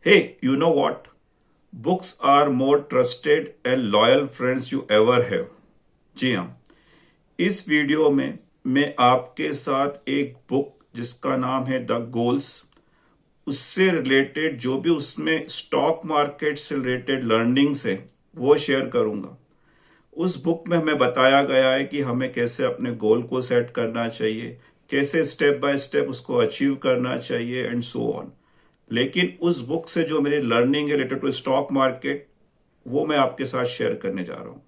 Hey, you know what? Books are more trusted and loyal friends you ever have. जी हाँ, इस video में मैं आपके साथ एक बुक जिसका नाम है द गोल्स, उससे रिलेटेड जो भी उसमें स्टॉक मार्केट से रिलेटेड लर्निंग्स है वो शेयर करूंगा। उस बुक में हमें बताया गया है कि हमें कैसे अपने गोल को सेट करना चाहिए, कैसे स्टेप बाय स्टेप उसको अचीव करना चाहिए एंड सो ऑन। लेकिन उस बुक से जो मेरी लर्निंग है रिलेटेड टू स्टॉक मार्केट, वो मैं आपके साथ शेयर करने जा रहा हूं।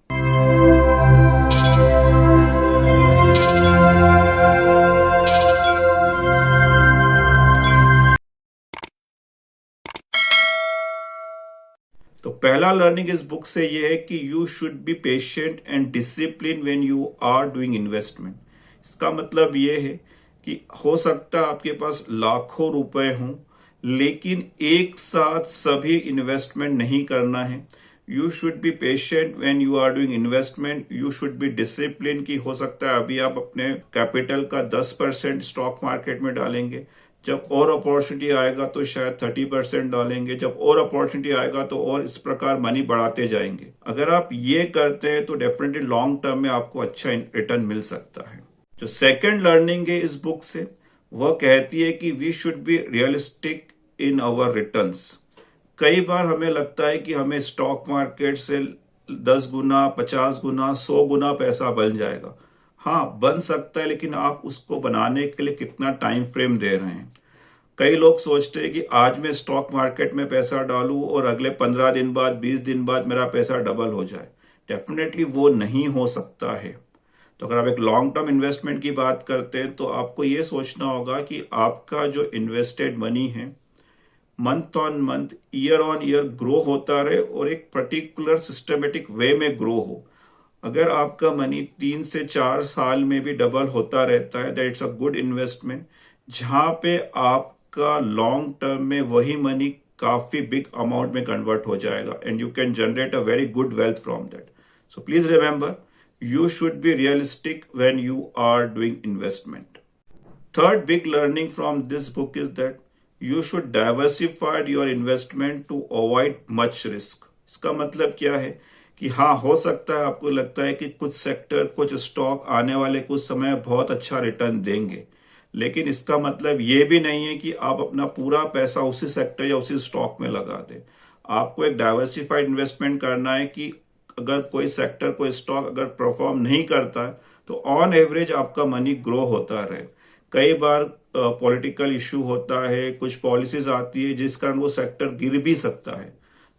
तो पहला लर्निंग इस बुक से ये है कि you should be patient and discipline when you are doing investment. इसका मतलब ये है कि हो सकता है आपके पास लाखों रुपए हों, लेकिन एक साथ सभी इन्वेस्टमेंट नहीं करना है। You should be patient when you are doing investment. You should be discipline कि हो सकता है अभी आप अपने कैपिटल का 10% स्टॉक मार्केट में डालेंगे, जब और अपॉर्चुनिटी आएगा तो शायद 30% डालेंगे, जब और अपॉर्चुनिटी आएगा तो और इस प्रकार मनी बढ़ाते जाएंगे। अगर आप ये करते हैं तो डेफिनेटली लॉन्ग टर्म में आपको अच्छा रिटर्न मिल सकता है। जो सेकंड लर्निंग है इस बुक से, वह कहती है कि we should be realistic in our returns. कई बार हमें लगता है कि हमें स्टॉक मार्केट से 10 गुना, 50 गुना, 100 गुना पैसा बन जाएगा। हाँ, बन सकता है, लेकिन आप उसको बनाने के लिए कितना टाइम फ्रेम दे रहे हैं। कई लोग सोचते हैं कि आज मैं स्टॉक मार्केट में पैसा डालूं और अगले 15 दिन बाद, 20 दिन बाद मेरा पैसा डबल हो जाए। डेफिनेटली वो नहीं हो सकता है। तो अगर आप एक लॉन्ग टर्म इन्वेस्टमेंट की बात करते हैं तो आपको ये सोचना होगा कि आपका जो इन्वेस्टेड मनी है month on month, year on year grow होता रहे और एक पर्टिकुलर सिस्टमेटिक वे में ग्रो हो। अगर आपका मनी 3 से 4 साल में भी डबल होता रहता है, that it's a good investment, जहां पे आपका लॉन्ग टर्म में वही मनी काफी बिग अमाउंट में कन्वर्ट हो जाएगा and you can generate a very good wealth from that. So please remember, you should be realistic when you are doing investment. Third big learning from this book is that you should diversify your investment to avoid much risk. इसका मतलब क्या है कि हाँ, हो सकता है आपको लगता है कि कुछ सेक्टर, कुछ स्टॉक आने वाले कुछ समय बहुत अच्छा रिटर्न देंगे, लेकिन इसका मतलब ये भी नहीं है कि आप अपना पूरा पैसा उसी सेक्टर या उसी स्टॉक में लगा दें। आपको एक डाइवर्सिफाइड इन्वेस्टमेंट करना है कि अगर कोई सेक्टर, कोई स्टॉक अगर परफॉर्म नहीं करता है तो ऑन एवरेज आपका मनी ग्रो होता रहे। कई बार पॉलिटिकल इशू होता है, कुछ पॉलिसीज आती है जिस कारण वो सेक्टर गिर भी सकता है।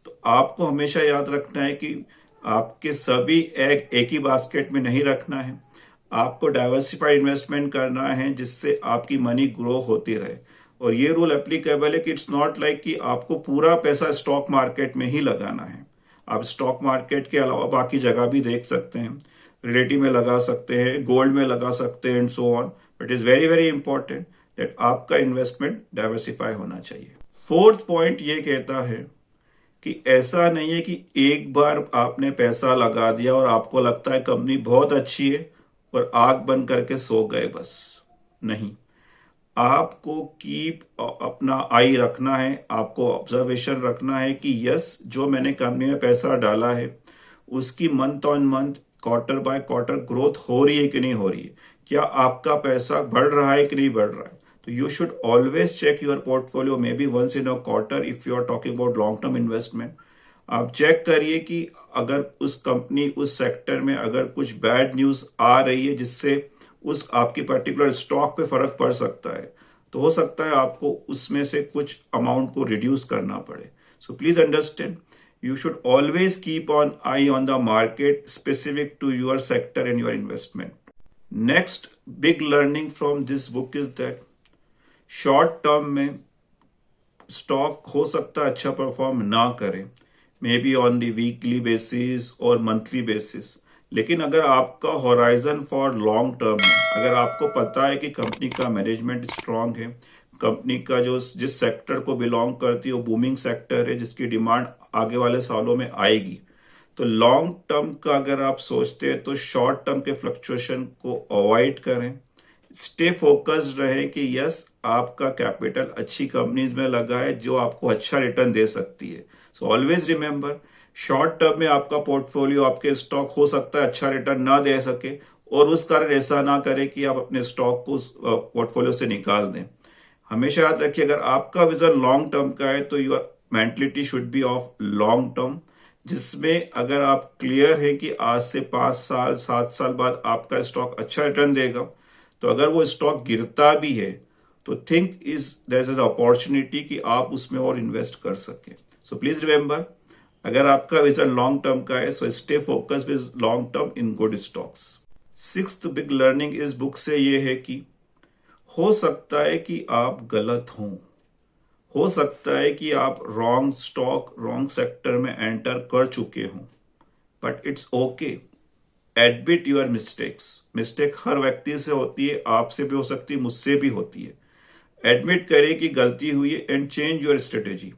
तो आपको हमेशा याद रखना है कि आपके सभी एग एक ही बास्केट में नहीं रखना है। आपको डाइवर्सिफाइड इन्वेस्टमेंट करना है जिससे आपकी मनी ग्रो होती रहे। और ये रूल एप्लीकेबल है कि इट्स नॉट लाइक कि आपको पूरा पैसा स्टॉक मार्केट में ही लगाना है। आप स्टॉक मार्केट के अलावा बाकी जगह भी देख सकते हैं, रिलेटिव में लगा सकते हैं, गोल्ड में लगा सकते हैं and so on. But is very very important that आपका इन्वेस्टमेंट डाइवर्सिफाई होना चाहिए। फोर्थ पॉइंट ये कहता है कि ऐसा नहीं है कि एक बार आपने पैसा लगा दिया और आपको लगता है कंपनी बहुत अच्छी है और आंख बंद करके सो गए, बस नहीं। आपको कीप अपना आई रखना है, आपको ऑब्जर्वेशन रखना है कि यस, जो मैंने कंपनी में पैसा डाला है उसकी month on month, quarter by quarter growth हो रही है कि नहीं हो रही है, क्या आपका पैसा बढ़ रहा है कि नहीं बढ़ रहा है। तो you should always check your portfolio, maybe once in a quarter if you are talking about long term investment. आप चेक करिए कि अगर उस कंपनी, उस सेक्टर में अगर कुछ बैड न्यूज आ रही है जिससे उस आपकी पर्टिकुलर स्टॉक पे फर्क पड़ सकता है, तो हो सकता है आपको उसमें से कुछ अमाउंट को रिड्यूस करना पड़े। So please understand, you should always keep an eye on the market specific to your sector and your investment. Next big learning from this book is that short term में stock हो सकता है अच्छा perform ना करे, may be on the weekly basis और monthly basis, लेकिन अगर आपका होराइजन फॉर लॉन्ग टर्म है, अगर आपको पता है कि कंपनी का मैनेजमेंट स्ट्रांग है, कंपनी का जो जिस सेक्टर को बिलोंग करती है वो बूमिंग सेक्टर है जिसकी डिमांड आगे वाले सालों में आएगी, तो लॉन्ग टर्म का अगर आप सोचते हैं तो शॉर्ट टर्म के फ्लक्चुएशन को अवॉइड करें। स्टे फोकस्ड रहे कि यस, आपका कैपिटल अच्छी कंपनीज में लगा है जो आपको अच्छा रिटर्न दे सकती है। So always remember, short term में आपका पोर्टफोलियो, आपके स्टॉक हो सकता है अच्छा रिटर्न ना दे सके, और उस कारण ऐसा ना करें कि आप अपने स्टॉक को पोर्टफोलियो से निकाल दें। हमेशा याद रखिए, अगर आपका विजन लॉन्ग टर्म का है तो your mentality should be of long term, जिसमें अगर आप क्लियर है कि आज से 5 साल 7 साल बाद आपका स्टॉक अच्छा रिटर्न देगा, तो अगर वो स्टॉक गिरता भी है तो think is there is opportunity कि आप उसमें और इन्वेस्ट कर सके। सो प्लीज रिमेंबर, अगर आपका विजन लॉन्ग टर्म का है so stay focus with long term in good stocks. Sixth big learning इस बुक से ये है कि हो सकता है कि आप गलत हों, हो सकता है कि आप रॉन्ग स्टॉक रॉन्ग सेक्टर में एंटर कर चुके हों, but it's okay, admit your mistakes. Mistake हर व्यक्ति से होती है, आपसे भी हो सकती है, मुझसे भी होती है। एडमिट करें कि गलती हुई है एंड चेंज योर स्ट्रेटेजी।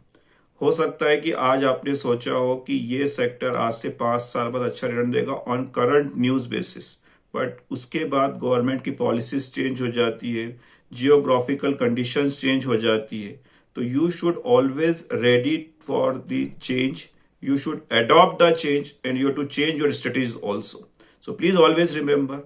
हो सकता है कि आज आपने सोचा हो कि ये सेक्टर आज से 5 साल बाद अच्छा रिटर्न देगा on current news basis, but उसके बाद गवर्नमेंट की पॉलिसीज चेंज हो जाती है, जियोग्राफिकल कंडीशंस चेंज हो जाती है, तो you should always ready for the change, you should adopt the change and you have to change your strategies also. So please always remember,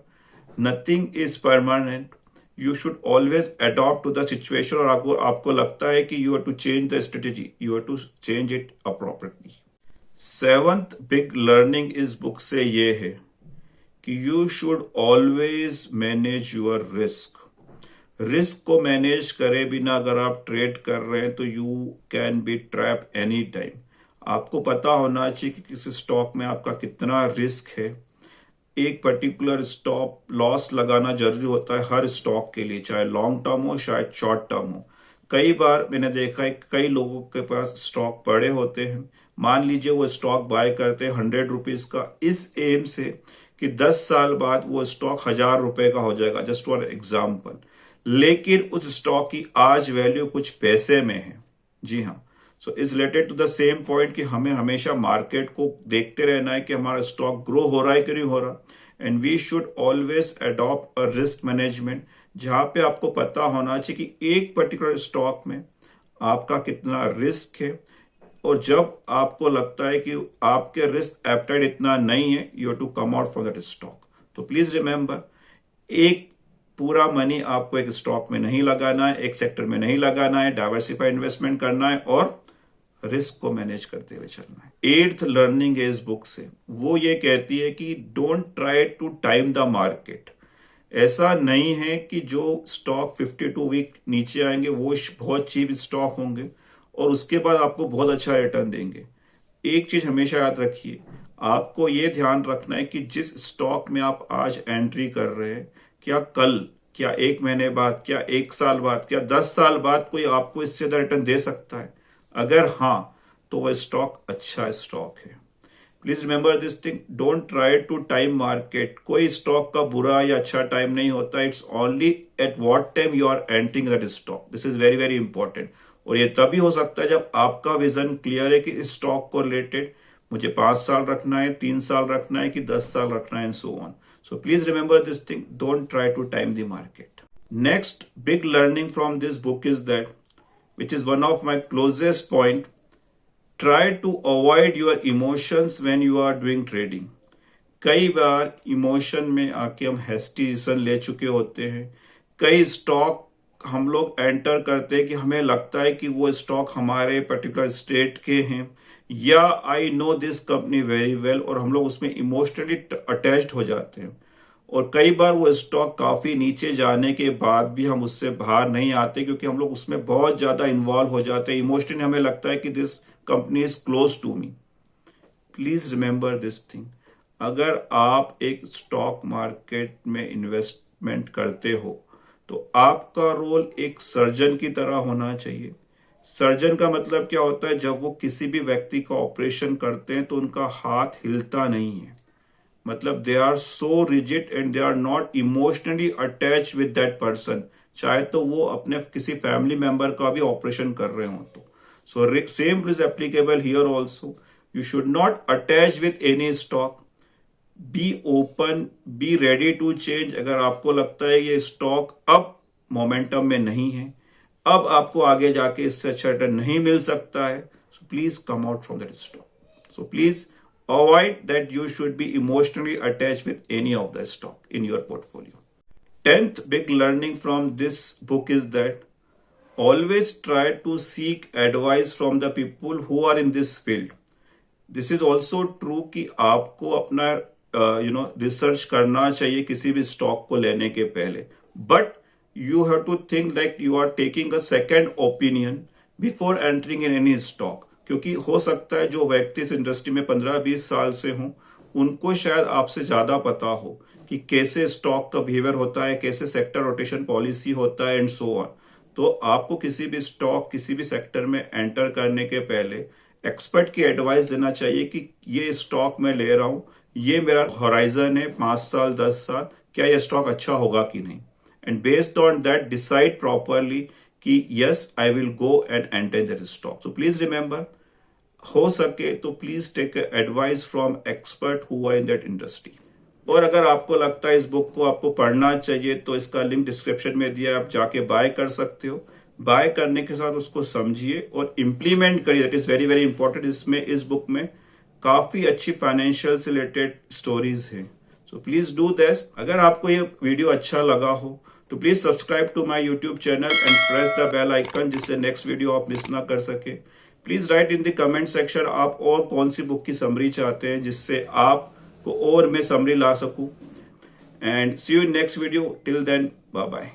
nothing is permanent. You should always adopt to the situation, और आपको लगता है कि you have to change the strategy, you have to change it appropriately. Seventh big learning इस book से ये है कि you should always manage your risk. Risk को मैनेज करे बिना अगर आप ट्रेड कर रहे हैं तो you can be trap any time. आपको पता होना चाहिए कि किसी स्टॉक में आपका कितना रिस्क है। एक पर्टिकुलर स्टॉप लॉस लगाना जरूरी होता है हर स्टॉक के लिए, चाहे लॉन्ग टर्म हो शायद शॉर्ट टर्म हो। कई बार मैंने देखा है कई लोगों के पास स्टॉक पड़े होते हैं, मान लीजिए वो स्टॉक बाय करते हैं 100 रुपीज का, इस एम से कि 10 साल बाद वो स्टॉक 1000 रुपए का हो जाएगा, जस्ट फॉर एग्जाम्पल। लेकिन उस स्टॉक की आज वैल्यू कुछ पैसे में है। जी हाँ, so is related to the same point कि हमें हमेशा मार्केट को देखते रहना है कि हमारा स्टॉक ग्रो हो रहा है कि नहीं हो रहा, and we should always adopt a risk management, जहां पे आपको पता होना चाहिए कि एक पर्टिकुलर स्टॉक में आपका कितना रिस्क है, और जब आपको लगता है कि आपके रिस्क एप्टाइट इतना नहीं है, you have to come out from that stock. तो प्लीज रिमेंबर, एक पूरा मनी आपको एक स्टॉक में नहीं लगाना है, एक सेक्टर में नहीं लगाना है, डाइवर्सिफाई इन्वेस्टमेंट करना है और रिस्क को मैनेज करते हुए चलना है। एट्थ लर्निंग है इस बुक से, वो ये कहती है कि don't try to time the market. ऐसा नहीं है कि जो स्टॉक 52 वीक नीचे आएंगे वो बहुत चीप स्टॉक होंगे और उसके बाद आपको बहुत अच्छा रिटर्न देंगे। एक चीज हमेशा याद रखिए, आपको ये ध्यान रखना है कि जिस स्टॉक में आप आज एंट्री कर रहे हैं, क्या कल, क्या 1 महीने बाद, क्या 1 साल बाद, क्या 10 साल बाद कोई आपको इससे ज्यादा रिटर्न दे सकता है? अगर हाँ, तो वह स्टॉक अच्छा स्टॉक है। Please remember this thing, don't try to time market. कोई स्टॉक का बुरा या अच्छा टाइम नहीं होता, it's only at what time you are entering that stock. This is very very important, और ये तभी हो सकता है जब आपका विजन क्लियर है कि इस स्टॉक को रिलेटेड मुझे 5 साल रखना है, 3 साल रखना है कि 10 साल रखना है, and so on. So please remember this thing, don't try to time the market. Next big learning from this book is that, which is one of my closest point, try to avoid your emotions when you are doing trading. कई बार emotion में आके हम hasty decision ले चुके होते हैं। कई stock हम लोग एंटर करते हैं कि हमें लगता है कि वो स्टॉक हमारे पर्टिकुलर स्टेट के हैं, या I know this company very well, और हम लोग उसमें इमोशनली अटैच्ड हो जाते हैं। और कई बार वो स्टॉक काफी नीचे जाने के बाद भी हम उससे बाहर नहीं आते, क्योंकि हम लोग उसमें बहुत ज्यादा इन्वॉल्व हो जाते हैं। इमोशनली हमें लगता है कि this company is close to me. Please remember this thing, अगर आप एक स्टॉक मार्केट में इन्वेस्टमेंट करते हो तो आपका रोल एक सर्जन की तरह होना चाहिए। सर्जन का मतलब क्या होता है, जब वो किसी भी व्यक्ति का ऑपरेशन करते हैं तो उनका हाथ हिलता नहीं है, मतलब they are so rigid and they are not emotionally attach with that person, चाहे तो वो अपने किसी फैमिली मेंबर का भी ऑपरेशन कर रहे हो। तो so same is applicable here also, you should not attach with any stock, be open, be ready to change. अगर आपको लगता है ये स्टॉक अब मोमेंटम में नहीं है, अब आपको आगे जाके इससे अच्छा रिटर्न नहीं मिल सकता है, so please come out from that stock. So please avoid that you should be emotionally attached with any of the stock in your portfolio. 10th big learning from this book is that always try to seek advice from the people who are in this field. This is also true कि आपको अपना research करना चाहिए किसी भी stock को लेने के पहले, but you have to think like you are taking a second opinion before entering in any stock. क्योंकि हो सकता है जो व्यक्ति इस इंडस्ट्री में 15-20 साल से हों, उनको शायद आपसे ज्यादा पता हो कि कैसे स्टॉक का बिहेवियर होता है, कैसे सेक्टर रोटेशन पॉलिसी होता है एंड सो ऑन। तो आपको किसी भी स्टॉक, किसी भी सेक्टर में एंटर करने के पहले एक्सपर्ट की एडवाइस लेना चाहिए कि ये स्टॉक मैं ले रहा हूं, ये मेरा होराइजन है 5 साल 10 साल, क्या ये स्टॉक अच्छा होगा कि नहीं, and based on that decide properly कि yes I will go and enter that stock. So please remember, हो सके तो please take advice from expert who are in that industry. और अगर आपको लगता है इस बुक को आपको पढ़ना चाहिए तो इसका लिंक डिस्क्रिप्शन में दिया है, आप जाके बाय कर सकते हो। बाय करने के साथ उसको समझिए और इम्प्लीमेंट करिए, that is very very important. इसमें इस बुक में काफी अच्छी फाइनेंशियल से रिलेटेड स्टोरीज है, सो प्लीज डू दिस। अगर आपको ये वीडियो अच्छा लगा हो तो please subscribe to my YouTube channel and press the bell icon, जिससे नेक्स्ट वीडियो आप मिस ना कर सके। Please write in the comment section आप और कौन सी बुक की समरी चाहते हैं जिससे आपको और मैं समरी ला सकूं। And see you in next video, till then bye bye.